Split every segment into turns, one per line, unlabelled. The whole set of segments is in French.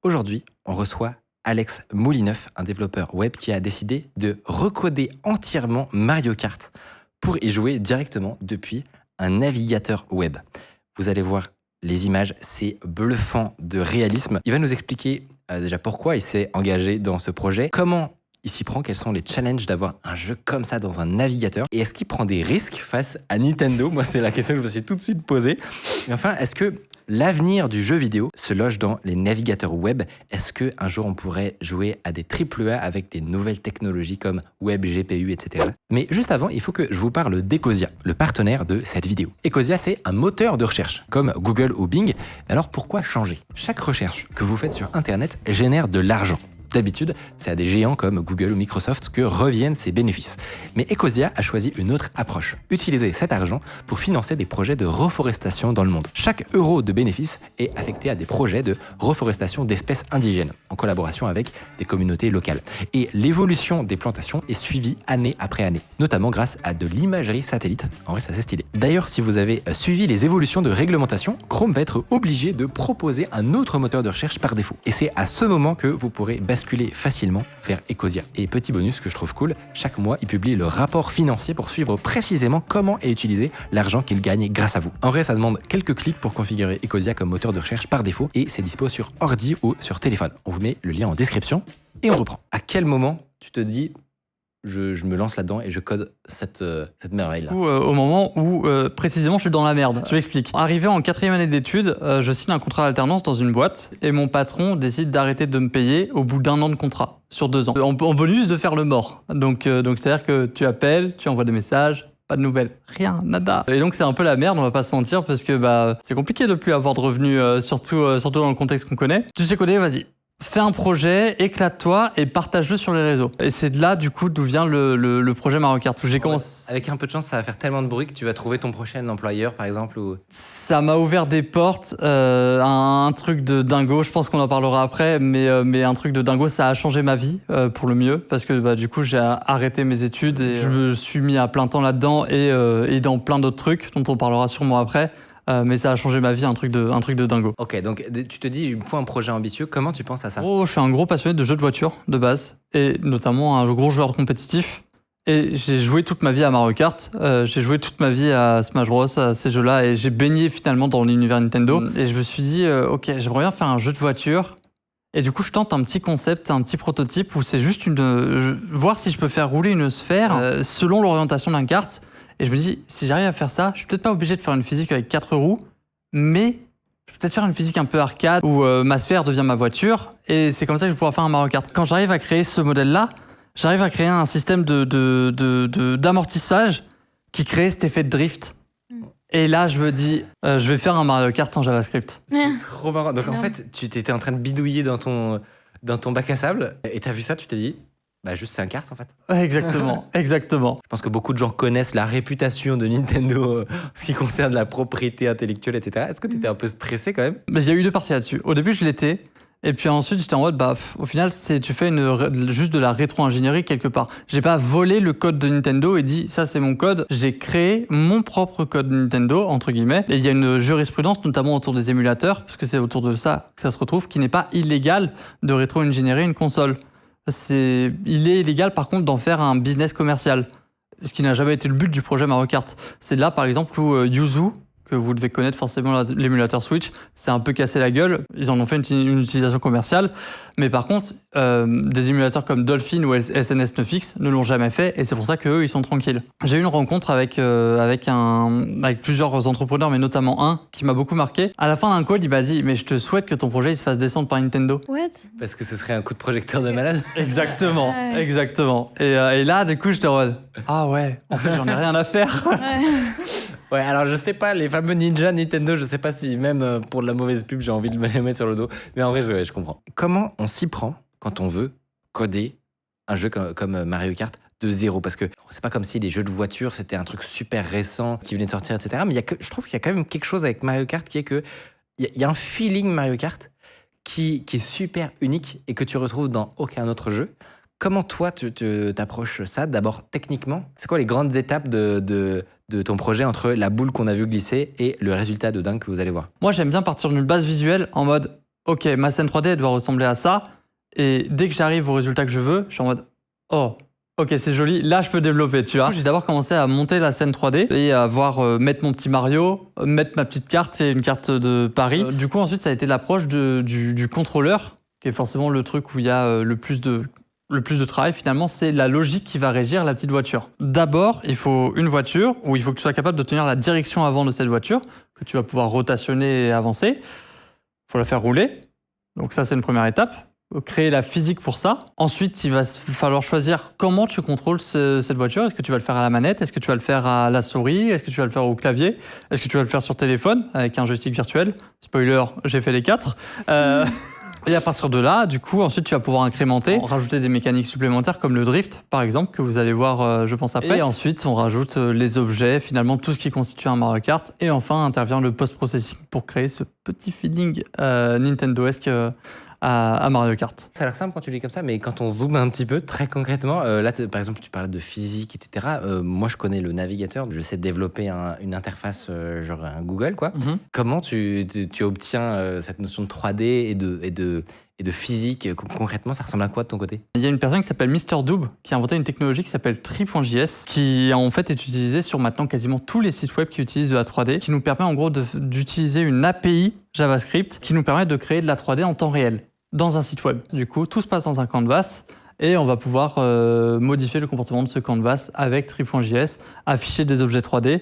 Aujourd'hui, on reçoit Alex Moulineuf, un développeur web qui a décidé de recoder entièrement Mario Kart pour y jouer directement depuis un navigateur web. Vous allez voir les images, c'est bluffant de réalisme. Il va nous expliquer déjà pourquoi il s'est engagé dans ce projet, comment il s'y prend, quels sont les challenges d'avoir un jeu comme ça dans un navigateur, et est-ce qu'il prend des risques face à Nintendo? Moi, c'est la question que je me suis tout de suite posée. Et enfin, est-ce que l'avenir du jeu vidéo se loge dans les navigateurs web? Est-ce qu'un jour on pourrait jouer à des AAA avec des nouvelles technologies comme Web, GPU, etc. Mais juste avant, il faut que je vous parle d'Ecosia, le partenaire de cette vidéo. Ecosia, c'est un moteur de recherche, comme Google ou Bing. Alors pourquoi changer? Chaque recherche que vous faites sur Internet génère de l'argent. D'habitude, c'est à des géants comme Google ou Microsoft que reviennent ces bénéfices. Mais Ecosia a choisi une autre approche. Utiliser cet argent pour financer des projets de reforestation dans le monde. Chaque euro de bénéfice est affecté à des projets de reforestation d'espèces indigènes, en collaboration avec des communautés locales. Et l'évolution des plantations est suivie année après année, notamment grâce à de l'imagerie satellite. En vrai, ça c'est stylé. D'ailleurs, si vous avez suivi les évolutions de réglementation, Chrome va être obligé de proposer un autre moteur de recherche par défaut. Et c'est à ce moment que vous pourrez basculer facilement vers Ecosia. Et petit bonus que je trouve cool, chaque mois, il publie le rapport financier pour suivre précisément comment est utilisé l'argent qu'il gagne grâce à vous. En vrai, ça demande quelques clics pour configurer Ecosia comme moteur de recherche par défaut et c'est dispo sur ordi ou sur téléphone. On vous met le lien en description et on reprend. À quel moment tu te dis je me lance là-dedans et je code cette merveille-là?
Au moment où précisément je suis dans la merde. Je m'explique. Arrivé en 4e année d'études, je signe un contrat d'alternance dans une boîte et mon patron décide d'arrêter de me payer au bout d'1 an de contrat, sur 2 ans. En bonus de faire le mort. Donc c'est-à-dire que tu appelles, tu envoies des messages, pas de nouvelles, rien, nada. Et donc c'est un peu la merde, on va pas se mentir, parce que c'est compliqué de plus avoir de revenus, surtout dans le contexte qu'on connaît. Tu sais coder, vas-y. Fais un projet, éclate-toi et partage-le sur les réseaux. Et c'est de là, du coup, d'où vient le projet Mario Kart, où j'ai commencé.
Avec un peu de chance, ça va faire tellement de bruit que tu vas trouver ton prochain employeur, par exemple. Ou...
Ça m'a ouvert des portes, un truc de dingo, je pense qu'on en parlera après, mais un truc de dingo, ça a changé ma vie pour le mieux, parce que du coup, j'ai arrêté mes études et je me suis mis à plein temps là-dedans et dans plein d'autres trucs, dont on parlera sûrement après. Mais ça a changé ma vie, un truc de dingo.
Ok, donc tu te dis, il me faut un projet ambitieux, comment tu penses à ça?
Je suis un gros passionné de jeux de voiture, de base, et notamment un gros joueur compétitif. Et j'ai joué toute ma vie à Mario Kart, j'ai joué toute ma vie à Smash Bros, à ces jeux-là, et j'ai baigné finalement dans l'univers Nintendo. Et je me suis dit, ok, j'aimerais bien faire un jeu de voiture. Et du coup, je tente un petit concept, un petit prototype, où c'est juste voir si je peux faire rouler une sphère selon l'orientation d'un kart. Et je me dis, si j'arrive à faire ça, je suis peut-être pas obligé de faire une physique avec 4 roues, mais je peux peut-être faire une physique un peu arcade où ma sphère devient ma voiture, et c'est comme ça que je vais pouvoir faire un Mario Kart. Quand j'arrive à créer ce modèle-là, j'arrive à créer un système d'amortissage qui crée cet effet de drift. Et là, je me dis, je vais faire un Mario Kart en JavaScript.
C'est trop marrant. Donc en fait, tu t'étais en train de bidouiller dans ton bac à sable, et t'as vu ça, tu t'es dit... juste c'est un kart en fait.
Exactement, exactement.
Je pense que beaucoup de gens connaissent la réputation de Nintendo en ce qui concerne la propriété intellectuelle, etc. Est-ce que tu étais un peu stressé quand même?
Mais il y a eu 2 parties là-dessus. Au début, je l'étais. Et puis ensuite, j'étais en mode, au final, tu fais juste de la rétro-ingénierie quelque part. J'ai pas volé le code de Nintendo et dit, ça c'est mon code. J'ai créé mon propre code Nintendo, entre guillemets. Et il y a une jurisprudence, notamment autour des émulateurs, parce que c'est autour de ça que ça se retrouve, qui n'est pas illégal de rétro-ingénierer une console. Il est illégal par contre d'en faire un business commercial, ce qui n'a jamais été le but du projet Mario Kart. C'est là par exemple où Yuzu, que vous devez connaître forcément l'émulateur Switch, s'est un peu cassé la gueule. Ils en ont fait une utilisation commerciale, mais par contre des émulateurs comme Dolphin ou SNS 9X ne l'ont jamais fait, et c'est pour ça qu'eux ils sont tranquilles. J'ai eu une rencontre avec plusieurs entrepreneurs, mais notamment un qui m'a beaucoup marqué. À la fin d'un call, il m'a dit, mais je te souhaite que ton projet il se fasse descendre par Nintendo.
What?
Parce que ce serait un coup de projecteur de malade.
Exactement, exactement. Et là, du coup, j'étais en mode, ah ouais, en fait, j'en ai rien à faire.
Ouais, alors je sais pas, les fameux ninjas Nintendo, je sais pas si même pour de la mauvaise pub, j'ai envie de me les mettre sur le dos. Mais en vrai, je comprends. Comment on s'y prend quand on veut coder un jeu comme Mario Kart de zéro? Parce que c'est pas comme si les jeux de voiture, c'était un truc super récent qui venait de sortir, etc. Mais je trouve qu'il y a quand même quelque chose avec Mario Kart qui est que il y a un feeling Mario Kart qui est super unique et que tu retrouves dans aucun autre jeu. Comment toi, tu t'approches ça? D'abord, techniquement, c'est quoi les grandes étapes de ton projet entre la boule qu'on a vu glisser et le résultat de dingue que vous allez voir?
Moi, j'aime bien partir d'une base visuelle en mode, ok, ma scène 3D, elle doit ressembler à ça. Et dès que j'arrive au résultat que je veux, je suis en mode, oh, ok, c'est joli, là je peux développer, tu vois. J'ai d'abord commencé à monter la scène 3D et à mettre mon petit Mario, mettre ma petite carte et une carte de Paris. Du coup, ensuite, ça a été l'approche du contrôleur, qui est forcément le truc où il y a le plus de travail. Finalement, c'est la logique qui va régir la petite voiture. D'abord, il faut une voiture où il faut que tu sois capable de tenir la direction avant de cette voiture, que tu vas pouvoir rotationner et avancer. Il faut la faire rouler. Donc ça, c'est une première étape. Créer la physique pour ça. Ensuite, il va falloir choisir comment tu contrôles cette voiture. Est-ce que tu vas le faire à la manette? Est-ce que tu vas le faire à la souris? Est-ce que tu vas le faire au clavier? Est-ce que tu vas le faire sur téléphone avec un joystick virtuel? Spoiler, j'ai fait les 4. Et à partir de là, du coup, ensuite, tu vas pouvoir incrémenter, rajouter des mécaniques supplémentaires comme le drift, par exemple, que vous allez voir, je pense, après. Et ensuite, on rajoute les objets, finalement, tout ce qui constitue un Mario Kart. Et enfin, intervient le post-processing pour créer ce petit feeling Nintendo-esque à Mario Kart.
Ça a l'air simple quand tu le dis comme ça, mais quand on zoome un petit peu, très concrètement, là, par exemple, tu parlais de physique, etc. Moi, je connais le navigateur, je sais développer une interface, genre un Google, quoi. Comment tu obtiens cette notion de 3D et de physique? Concrètement, ça ressemble à quoi de ton côté?
Il y a une personne qui s'appelle Mr. Doob qui a inventé une technologie qui s'appelle Tree.js, qui en fait est utilisée sur maintenant quasiment tous les sites web qui utilisent de la 3D, qui nous permet en gros d'utiliser une API JavaScript qui nous permet de créer de la 3D en temps réel dans un site web. Du coup, tout se passe dans un canvas et on va pouvoir modifier le comportement de ce canvas avec Tree.js, afficher des objets 3D,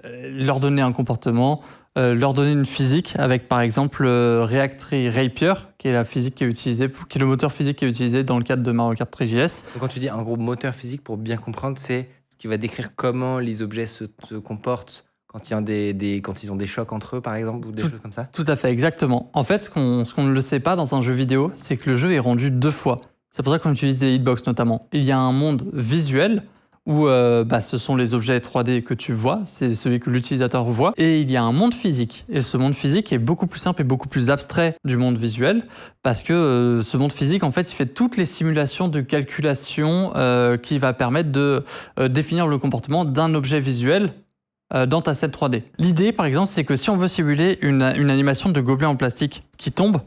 leur donner un comportement, leur donner une physique avec par exemple React Rapier, qui est la physique qui est utilisée, qui est le moteur physique qui est utilisé dans le cadre de Mario Kart 3JS.
Donc, quand tu dis en gros moteur physique, pour bien comprendre, c'est ce qui va décrire comment les objets se comportent quand ils ont des chocs entre eux, par exemple, ou des choses comme ça?
Tout à fait, exactement. En fait, ce qu'on ne le sait pas dans un jeu vidéo, c'est que le jeu est rendu 2 fois. C'est pour ça qu'on utilise des hitbox notamment. Il y a un monde visuel où ce sont les objets 3D que tu vois, c'est celui que l'utilisateur voit, et il y a un monde physique. Et ce monde physique est beaucoup plus simple et beaucoup plus abstrait du monde visuel, parce que ce monde physique, en fait, il fait toutes les simulations de calculation qui va permettre de définir le comportement d'un objet visuel dans ta scène 3D. L'idée, par exemple, c'est que si on veut simuler une animation de gobelet en plastique qui tombe,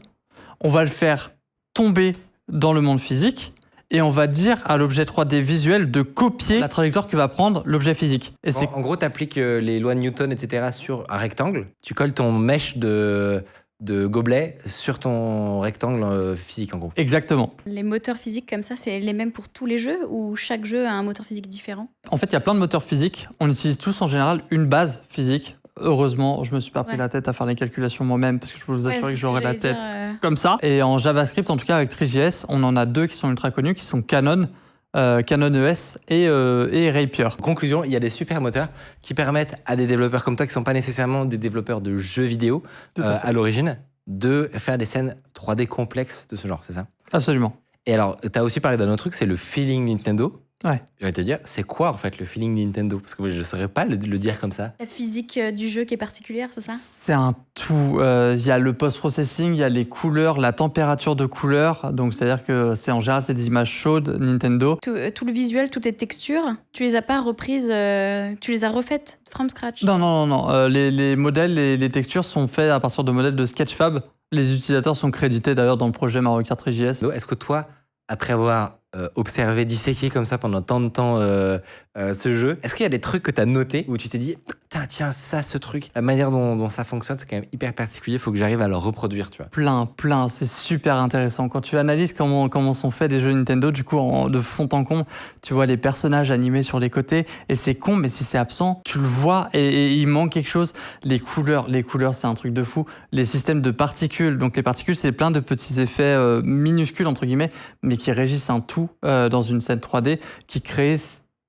on va le faire tomber dans le monde physique, et on va dire à l'objet 3D visuel de copier la trajectoire que va prendre l'objet physique. Et
en gros, tu appliques les lois de Newton, etc. sur un rectangle. Tu colles ton mesh de gobelet sur ton rectangle physique, en gros.
Exactement.
Les moteurs physiques comme ça, c'est les mêmes pour tous les jeux ou chaque jeu a un moteur physique différent?
En fait, il y a plein de moteurs physiques. On utilise tous en général une base physique. Heureusement, je me suis pas pris la tête à faire les calculations moi-même parce que je peux vous assurer que j'aurais la tête comme ça. Et en JavaScript, en tout cas avec Three.js, on en a 2 qui sont ultra connus, qui sont Canon ES et Rapier.
Conclusion, il y a des super moteurs qui permettent à des développeurs comme toi, qui ne sont pas nécessairement des développeurs de jeux vidéo à l'origine, de faire des scènes 3D complexes de ce genre, c'est ça?
Absolument.
Et alors, tu as aussi parlé d'un autre truc, c'est le feeling Nintendo.
Ouais.
Je vais te dire, c'est quoi en fait le feeling Nintendo? Parce que je ne saurais pas le dire comme ça.
La physique du jeu qui est particulière, c'est ça?
C'est un tout. Il y a le post-processing, il y a les couleurs, la température de couleurs. Donc, c'est-à-dire que en général, c'est des images chaudes Nintendo.
Tout le visuel, toutes les textures, tu les as pas reprises, tu les as refaites from scratch?
Non. Les modèles, les textures sont faits à partir de modèles de Sketchfab. Les utilisateurs sont crédités d'ailleurs dans le projet Mario Kart 3JS.
Est-ce que toi, après avoir observé, disséqué comme ça pendant tant de temps ce jeu, est-ce qu'il y a des trucs que tu as notés où tu t'es dit tiens, ça, ce truc, la manière dont ça fonctionne, c'est quand même hyper particulier, il faut que j'arrive à le reproduire, tu vois?
Plein, c'est super intéressant. Quand tu analyses comment sont faits des jeux Nintendo, du coup, de fond en comble, tu vois les personnages animés sur les côtés, et c'est con, mais si c'est absent, tu le vois, et il manque quelque chose. Les couleurs, c'est un truc de fou. Les systèmes de particules, donc les particules, c'est plein de petits effets minuscules, entre guillemets, mais qui régissent un tout dans une scène 3D, qui crée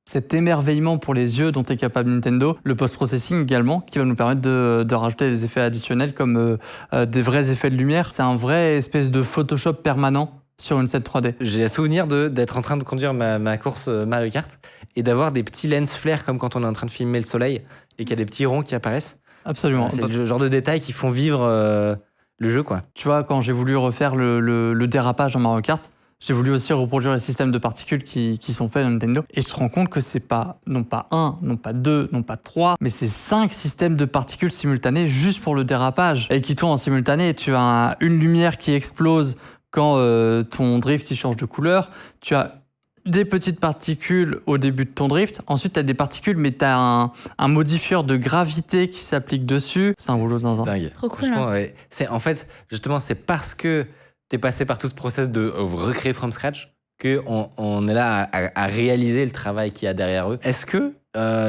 cet émerveillement pour les yeux dont est capable Nintendo. Le post-processing également, qui va nous permettre de rajouter des effets additionnels comme des vrais effets de lumière. C'est un vrai espèce de Photoshop permanent sur une scène 3D.
J'ai un souvenir d'être en train de conduire ma course Mario Kart et d'avoir des petits lens flares comme quand on est en train de filmer le soleil et qu'il y a des petits ronds qui apparaissent.
Absolument.
C'est le genre de détails qui font vivre le jeu, quoi.
Tu vois, quand j'ai voulu refaire le dérapage en Mario Kart, J'ai voulu aussi reproduire les systèmes de particules qui sont faits dans Nintendo. Et tu te rends compte que c'est pas, non pas 1, non pas 2, non pas 3, mais c'est 5 systèmes de particules simultanés juste pour le dérapage. Et qui tournent en simultané. Tu as une lumière qui explose quand ton drift il change de couleur. Tu as des petites particules au début de ton drift. Ensuite, tu as des particules, mais tu as un modifieur de gravité qui s'applique dessus. C'est un boulot dans un.
Dingue.
Trop cool,
Franchement,
hein.
ouais. En fait, justement, c'est parce que tu es passé par tout ce process de recréer from scratch qu'on est là à réaliser le travail qu'il y a derrière eux. Est-ce que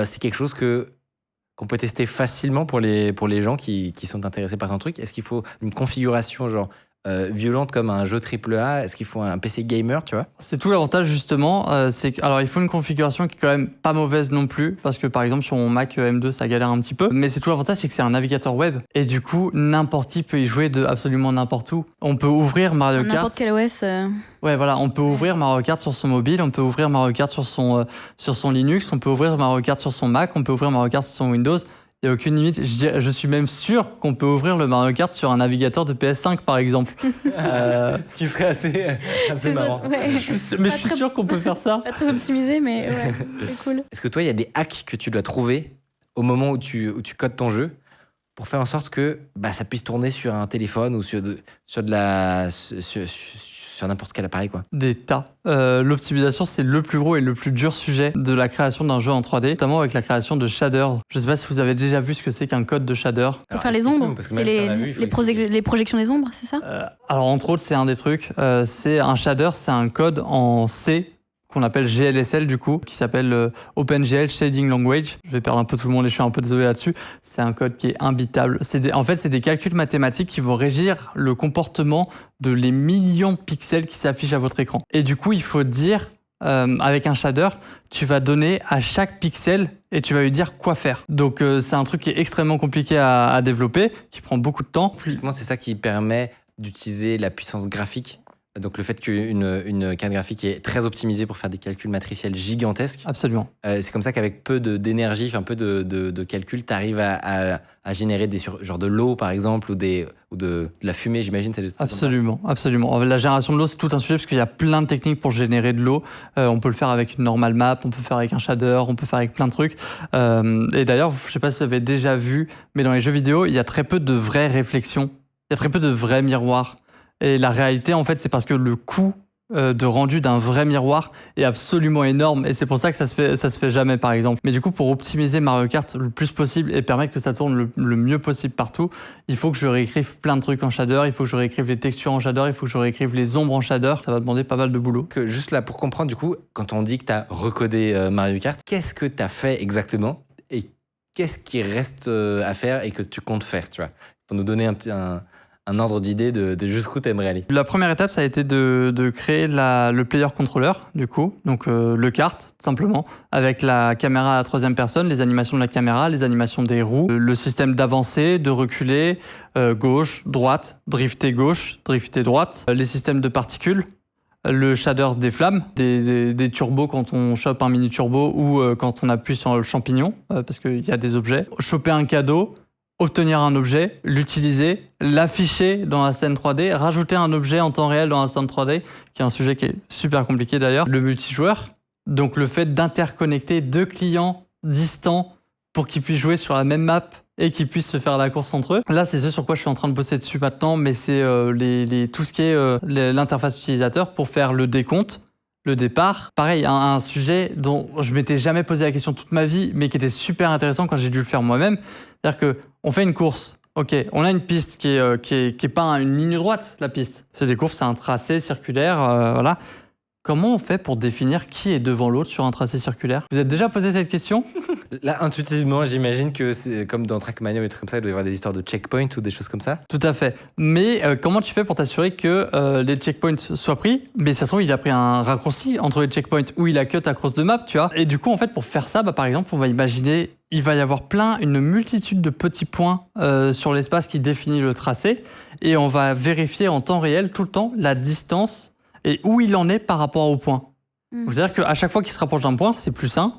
c'est quelque chose qu'on peut tester facilement pour les gens qui sont intéressés par ton truc? Est-ce qu'il faut une configuration genre violente comme un jeu AAA? Est-ce qu'il faut un PC gamer, tu vois?
C'est tout l'avantage justement, alors il faut une configuration qui est quand même pas mauvaise non plus, parce que par exemple sur mon Mac M2 ça galère un petit peu, mais c'est tout l'avantage, c'est que c'est un navigateur web, et du coup n'importe qui peut y jouer de absolument n'importe où. On peut ouvrir Mario
Sur n'importe
Kart.
quel OS.
Ouais voilà, on peut ouvrir Mario Kart sur son mobile, on peut ouvrir Mario Kart sur son Linux, on peut ouvrir Mario Kart sur son Mac, on peut ouvrir Mario Kart sur son Windows. Il n'y a aucune limite. Je suis même sûr qu'on peut ouvrir le Mario Kart sur un navigateur de PS5, par exemple.
Ce qui serait assez
C'est ça,
marrant.
ouais.
Mais je suis sûr qu'on peut faire ça.
Pas très optimisé, mais ouais, c'est cool.
Est-ce que toi, il y a des hacks que tu dois trouver au moment où tu codes ton jeu pour faire en sorte que ça puisse tourner sur un téléphone ou sur n'importe quel appareil, quoi?
Des tas. L'optimisation, c'est le plus gros et le plus dur sujet de la création d'un jeu en 3D, notamment avec la création de shaders. Je ne sais pas si vous avez déjà vu ce que c'est qu'un code de shader.
Pour faire les ombres, c'est les projections des ombres, c'est ça?
Alors, entre autres, c'est un des trucs. C'est un shader, c'est un code en C qu'on appelle GLSL du coup, qui s'appelle OpenGL Shading Language. Je vais perdre un peu tout le monde et je suis un peu désolé là-dessus. C'est un code qui est imbitable. En fait, c'est des calculs mathématiques qui vont régir le comportement de les millions de pixels qui s'affichent à votre écran. Et du coup, il faut dire, avec un shader, tu vas donner à chaque pixel et tu vas lui dire quoi faire. Donc, c'est un truc qui est extrêmement compliqué à développer, qui prend beaucoup de temps.
Typiquement, c'est ça qui permet d'utiliser la puissance graphique. Donc le fait qu'une carte graphique est très optimisée pour faire des calculs matriciels gigantesques.
Absolument.
C'est comme ça qu'avec peu d'énergie, enfin peu de calcul, tu arrives à générer genre de l'eau par exemple ou de la fumée, j'imagine.
Absolument. La génération de l'eau, c'est tout un sujet parce qu'il y a plein de techniques pour générer de l'eau. On peut le faire avec une normal map, on peut le faire avec un shader, on peut le faire avec plein de trucs. Et d'ailleurs, je ne sais pas si vous avez déjà vu, mais dans les jeux vidéo, il y a très peu de vraies réflexions. Il y a très peu de vrais miroirs. Et la réalité, en fait, c'est parce que le coût de rendu d'un vrai miroir est absolument énorme. Et c'est pour ça que ça se fait jamais, par exemple. Mais du coup, pour optimiser Mario Kart le plus possible et permettre que ça tourne le mieux possible partout, il faut que je réécrive plein de trucs en shader, il faut que je réécrive les textures en shader, il faut que je réécrive les ombres en shader. Ça va demander pas mal de boulot.
Juste là, pour comprendre, du coup, quand on dit que tu as recodé Mario Kart, qu'est-ce que tu as fait exactement et qu'est-ce qui reste à faire et que tu comptes faire, tu vois, pour nous donner un ordre d'idée de jusqu'où tu aimerais aller.
La première étape, ça a été de créer le player controller, du coup. Donc, le kart, tout simplement, avec la caméra à la troisième personne, les animations de la caméra, les animations des roues, le système d'avancer, de reculer, gauche, droite, drifter gauche, drifter droite, les systèmes de particules, le shader des flammes, des turbos quand on chope un mini turbo ou quand on appuie sur le champignon, parce qu'il y a des objets. Choper un cadeau, obtenir un objet, l'utiliser, l'afficher dans la scène 3D, rajouter un objet en temps réel dans la scène 3D, qui est un sujet qui est super compliqué d'ailleurs. Le multijoueur, donc le fait d'interconnecter deux clients distants pour qu'ils puissent jouer sur la même map et qu'ils puissent se faire la course entre eux. Là, c'est ce sur quoi je suis en train de bosser dessus maintenant, mais c'est tout ce qui est l'interface utilisateur pour faire le décompte, le départ. Pareil, un sujet dont je m'étais jamais posé la question toute ma vie, mais qui était super intéressant quand j'ai dû le faire moi-même. C'est-à-dire qu'on fait une course. Ok, on a une piste qui est pas une ligne droite, la piste. C'est des courses, c'est un tracé circulaire, voilà. Comment on fait pour définir qui est devant l'autre sur un tracé circulaire? Vous êtes déjà posé cette question?
Là, intuitivement, j'imagine que c'est comme dans Trackmania ou des trucs comme ça, il doit y avoir des histoires de checkpoints ou des choses comme ça.
Tout à fait. Mais comment tu fais pour t'assurer que les checkpoints soient pris? Mais ça se trouve, il a pris un raccourci entre les checkpoints où il a cut across the map, tu vois. Et du coup, en fait, pour faire ça, par exemple, on va imaginer, il va y avoir une multitude de petits points sur l'espace qui définit le tracé. Et on va vérifier en temps réel, tout le temps, la distance et où il en est par rapport au point. C'est-à-dire qu'à chaque fois qu'il se rapproche d'un point, c'est plus 1,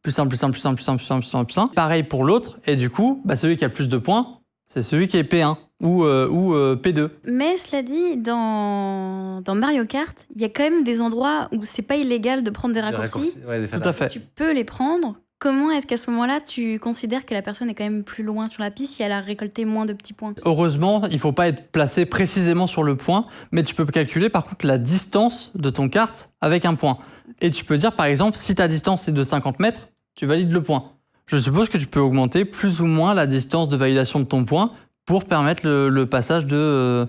plus 1, plus 1, plus 1, plus 1, plus 1, plus 1, plus 1. Pareil pour l'autre, et du coup, celui qui a le plus de points, C'est celui qui est P1 ou P2.
Mais cela dit, dans Mario Kart, il y a quand même des endroits où c'est pas illégal de prendre des raccourcis.
Ouais,
Tout à fait.
Tu peux les prendre. Comment est-ce qu'à ce moment-là, tu considères que la personne est quand même plus loin sur la piste si elle a récolté moins de petits points?
Heureusement, il ne faut pas être placé précisément sur le point, mais tu peux calculer par contre la distance de ton kart avec un point. Et tu peux dire par exemple, si ta distance est de 50 mètres, tu valides le point. Je suppose que tu peux augmenter plus ou moins la distance de validation de ton point pour permettre le passage de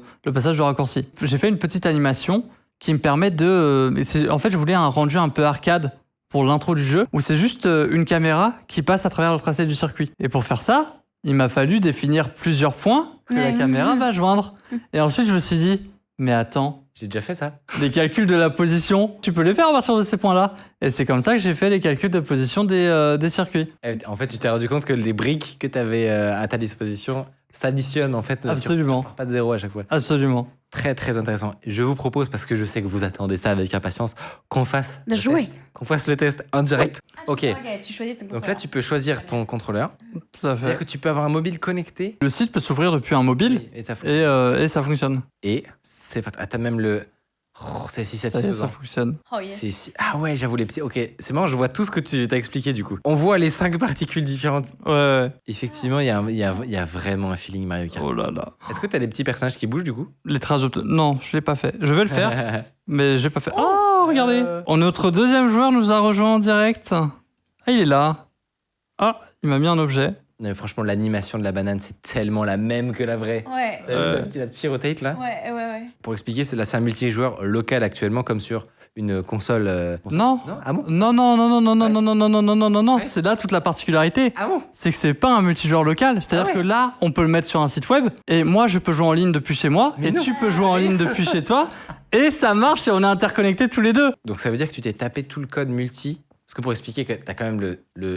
raccourci. J'ai fait une petite animation qui me permet de... en fait, je voulais un rendu un peu arcade pour l'intro du jeu, où c'est juste une caméra qui passe à travers le tracé du circuit. Et pour faire ça, il m'a fallu définir plusieurs points que la caméra va joindre. Et ensuite, je me suis dit, mais attends,
J'ai déjà fait ça.
les calculs de la position, tu peux les faire à partir de ces points-là. Et c'est comme ça que j'ai fait les calculs de position des circuits.
En fait, tu t'es rendu compte que les briques que tu avais à ta disposition s'additionnent en fait.
Absolument.
Pas de zéro à chaque fois.
Absolument.
Très très intéressant. Je vous propose, parce que je sais que vous attendez ça avec impatience, qu'on fasse
De
le
jouer.
test. Qu'on fasse le test en direct. Ok.
Tu choisis ton
Donc là, tu peux choisir ton contrôleur.
Tout à
C'est-à-dire
fait.
que tu peux avoir un mobile connecté.
Le site peut s'ouvrir depuis un mobile
Et ça fonctionne.
et ça fonctionne.
Et c'est pas. Ah, t'as même le. Oh, c'est si
Ça y est,
satisfaisant.
ça fonctionne.
Oh, yes.
C'est si... Ah ouais, j'avoue les petits. Ok, c'est marrant, je vois tout ce que tu t'as expliqué du coup. On voit les 5 particules différentes.
Ouais.
Effectivement, il y a vraiment un feeling Mario Kart.
Oh là là.
Est-ce que t'as des petits personnages qui bougent du coup?
Les traces de... Non, je l'ai pas fait. Je vais le faire, mais j'ai pas fait. Oh, regardez. Notre deuxième joueur nous a rejoint en direct. Ah, il est là. Ah, il m'a mis un objet.
Non, franchement, l'animation de la banane, c'est tellement la même que la vraie.
Ouais.
T'as vu la petite rotate là?
Ouais.
Pour expliquer, c'est un multijoueur local actuellement, comme sur une console.
Non.
Non? Ah bon?
Non, non, non, non, non, non,
Ouais.
non, non, non, non, non, non, non, non.
Ouais.
C'est là toute la particularité.
Ah bon?
C'est que c'est pas un multijoueur local. C'est-à-dire
Ah ouais.
que là, on peut le mettre sur un site web et moi, je peux jouer en ligne depuis chez moi
Mais
et
non.
tu peux jouer en ligne depuis chez toi et ça marche et on est interconnectés tous les deux.
Donc ça veut dire que tu t'es tapé tout le code multi. Parce que pour expliquer que t'as quand même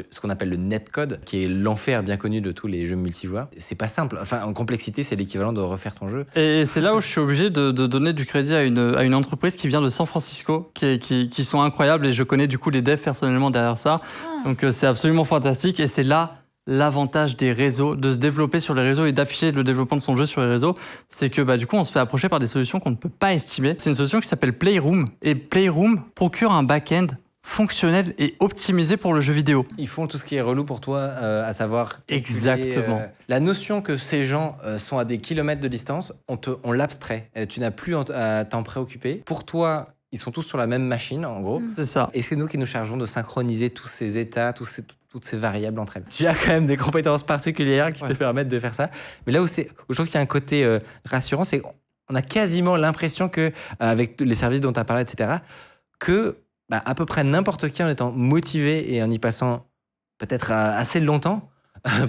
ce qu'on appelle le netcode, qui est l'enfer bien connu de tous les jeux multijoueurs. C'est pas simple. Enfin, en complexité, c'est l'équivalent de refaire ton jeu.
Et c'est là où je suis obligé de donner du crédit à une entreprise qui vient de San Francisco, qui sont incroyables et je connais du coup les devs personnellement derrière ça. Donc c'est absolument fantastique et c'est là l'avantage des réseaux, de se développer sur les réseaux et d'afficher le développement de son jeu sur les réseaux, c'est que du coup on se fait approcher par des solutions qu'on ne peut pas estimer. C'est une solution qui s'appelle Playroom et Playroom procure un back-end fonctionnel et optimisé pour le jeu vidéo.
Ils font tout ce qui est relou pour toi, à savoir calculer,
Exactement.
La notion que ces gens sont à des kilomètres de distance, on l'abstrait. Tu n'as plus à t'en préoccuper. Pour toi, ils sont tous sur la même machine, en gros.
C'est ça.
Et c'est nous qui nous chargeons de synchroniser tous ces états, toutes ces variables entre elles. Tu as quand même des compétences particulières qui te permettent de faire ça. Mais là où je trouve qu'il y a un côté rassurant, c'est qu'on a quasiment l'impression que, avec les services dont tu as parlé, etc., que à peu près n'importe qui, en étant motivé et en y passant peut-être assez longtemps,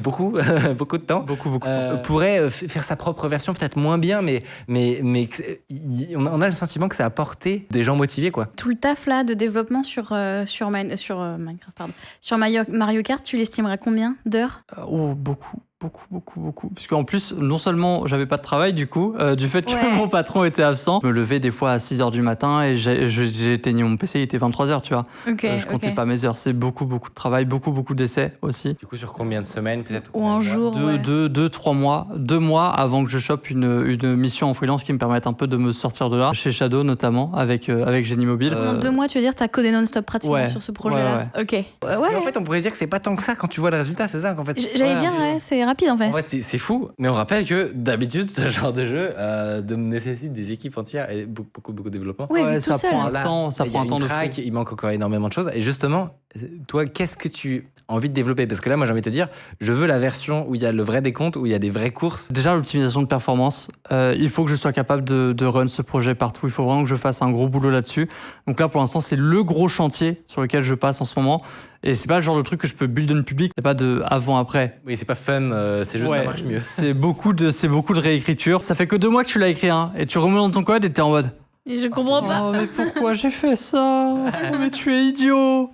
beaucoup de temps,
Beaucoup de temps.
pourrait faire sa propre version, peut-être moins bien, mais on a le sentiment que ça a porté des gens motivés, quoi.
Tout le taf là de développement sur Minecraft, pardon. Sur Mario Kart, tu l'estimerais combien d'heures?
Oh, beaucoup. Parce qu'en plus, non seulement j'avais pas de travail du coup, du fait que mon patron était absent, je me levais des fois à 6h du matin et j'ai éteigné mon PC, il était 23h, tu vois. Je comptais pas mes heures. C'est beaucoup de travail, beaucoup d'essais aussi.
Du coup, sur combien de semaines, peut-être?
Ou un jour?
2 mois. 2 mois avant que je chope une mission en freelance qui me permette un peu de me sortir de là. Chez Shadow notamment, avec Génie Mobile.
Pendant 2 mois, tu veux dire, t'as codé non-stop pratiquement sur ce projet-là?
Ouais.
Ok.
Mais en fait, on pourrait dire que c'est pas tant que ça quand tu vois le résultat, c'est ça qu'en fait.
J'allais dire, c'est rapide en fait.
En vrai, c'est fou, mais on rappelle que d'habitude, ce genre de jeu nécessite des équipes entières et beaucoup de développement.
Oui, mais
ça
tout seul.
prend un
Là,
temps, ça
il y a
prend un
une
temps de
track,
fou.
il manque encore énormément de choses. Et justement, toi, qu'est-ce que tu as envie de développer? Parce que là, moi, j'ai envie de te dire, je veux la version où il y a le vrai décompte, où il y a des vraies courses.
Déjà, l'optimisation de performance, il faut que je sois capable de run ce projet partout. Il faut vraiment que je fasse un gros boulot là-dessus. Donc là, pour l'instant, c'est le gros chantier sur lequel je passe en ce moment. Et c'est pas le genre de truc que je peux build in public. Il n'y a pas de avant-après.
Oui, c'est pas fun, c'est juste ça marche mieux.
C'est beaucoup de réécriture. Ça fait que 2 mois que tu l'as écrit, hein, et tu remets dans ton code et t'es en mode...
Et je comprends pas.
Oh, mais pourquoi j'ai fait ça? Oh, mais tu es idiot.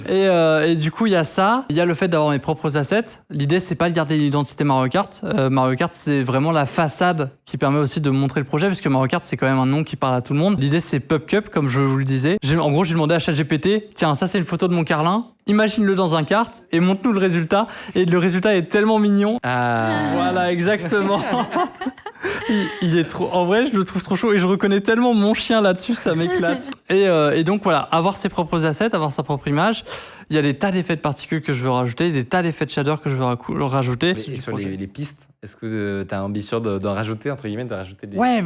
Et du coup, il y a ça. Il y a le fait d'avoir mes propres assets. L'idée, c'est pas de garder l'identité Mario Kart. Mario Kart, c'est vraiment la façade qui permet aussi de montrer le projet, parce que Mario Kart, c'est quand même un nom qui parle à tout le monde. L'idée, c'est PubCup, comme je vous le disais. En gros, j'ai demandé à ChatGPT, tiens, ça, c'est une photo de mon Carlin. imagine-le dans un kart et montre-nous le résultat. Et le résultat est tellement mignon. Voilà, exactement. Il est trop. En vrai, je le trouve trop chaud et je reconnais tellement mon chien là-dessus, ça m'éclate. Et donc voilà, avoir ses propres assets, avoir sa propre image. Il y a des tas d'effets de particules que je veux rajouter, des tas d'effets de shader que je veux rajouter.
Et sur les pistes, est-ce que tu as ambition d'en rajouter, entre guillemets, de rajouter des...
Ouais,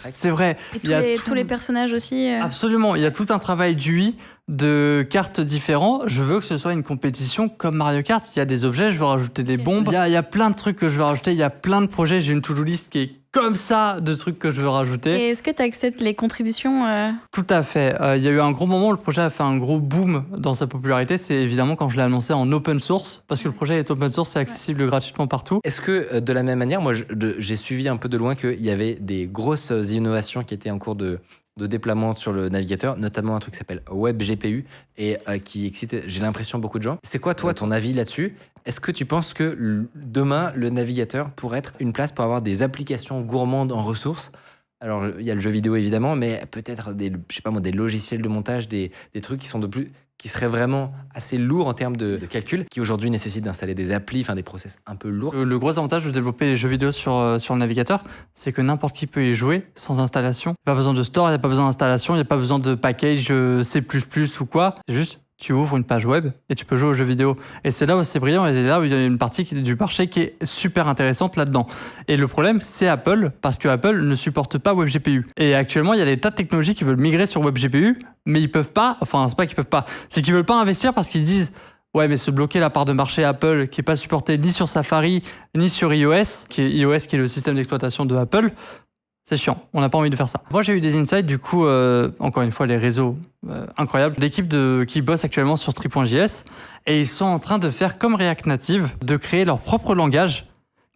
c'est vrai.
Et tous les personnages aussi.
Absolument, il y a tout un travail d'UI de cartes différents. Je veux que ce soit une compétition comme Mario Kart. Il y a des objets, je veux rajouter des bombes. Il y a plein de trucs que je veux rajouter. Il y a plein de projets. J'ai une to-do list qui est comme ça de trucs que je veux rajouter.
Et est-ce que tu acceptes les contributions
Tout à fait. Il y a eu un gros moment où le projet a fait un gros boom dans sa popularité. C'est évidemment quand je l'ai annoncé en open source, parce que le projet est open source, c'est accessible gratuitement partout.
Est-ce que de la même manière, moi j'ai suivi un peu de loin qu'il y avait des grosses innovations qui étaient en cours de déploiement sur le navigateur, notamment un truc qui s'appelle WebGPU et qui excite, j'ai l'impression, beaucoup de gens. C'est quoi, toi, ton avis là-dessus ? Est-ce que tu penses que demain, le navigateur pourrait être une place pour avoir des applications gourmandes en ressources ? Alors, il y a le jeu vidéo, évidemment, mais peut-être des logiciels de montage, des trucs qui seraient vraiment assez lourds en termes de calcul, qui aujourd'hui nécessitent d'installer des applis, enfin des process un peu lourds.
Le gros avantage de développer les jeux vidéo sur le navigateur, c'est que n'importe qui peut y jouer sans installation. Il n'y a pas besoin de store, il n'y a pas besoin d'installation, il n'y a pas besoin de package C++ ou quoi. C'est juste, tu ouvres une page web et tu peux jouer aux jeux vidéo. Et c'est là où c'est brillant et c'est là où il y a une partie du marché qui est super intéressante là-dedans. Et le problème, c'est Apple, parce que Apple ne supporte pas WebGPU. Et actuellement, il y a des tas de technologies qui veulent migrer sur WebGPU, mais ils peuvent pas, enfin, c'est pas qu'ils peuvent pas, c'est qu'ils veulent pas investir parce qu'ils disent ouais, mais se bloquer la part de marché Apple qui est pas supportée ni sur Safari, ni sur iOS, qui est le système d'exploitation de Apple, c'est chiant, on n'a pas envie de faire ça. Moi, j'ai eu des insights, du coup, encore une fois, les réseaux incroyables. L'équipe qui bosse actuellement sur Tree.js, et ils sont en train de faire comme React Native, de créer leur propre langage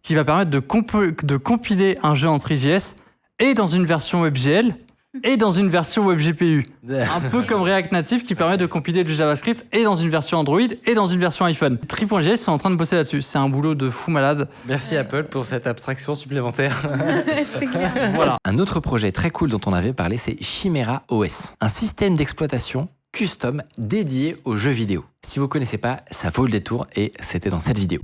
qui va permettre de compiler un jeu en Tree.js et dans une version WebGL et dans une version WebGPU. Un peu comme React Native qui permet de compiler du JavaScript et dans une version Android et dans une version iPhone. Tree.js sont en train de bosser là-dessus. C'est un boulot de fou malade.
Merci Apple pour cette abstraction supplémentaire.
C'est clair.
Voilà.
Un autre projet très cool dont on avait parlé, c'est Chimera OS, un système d'exploitation custom dédié aux jeux vidéo. Si vous ne connaissez pas, ça vaut le détour et c'était dans cette vidéo.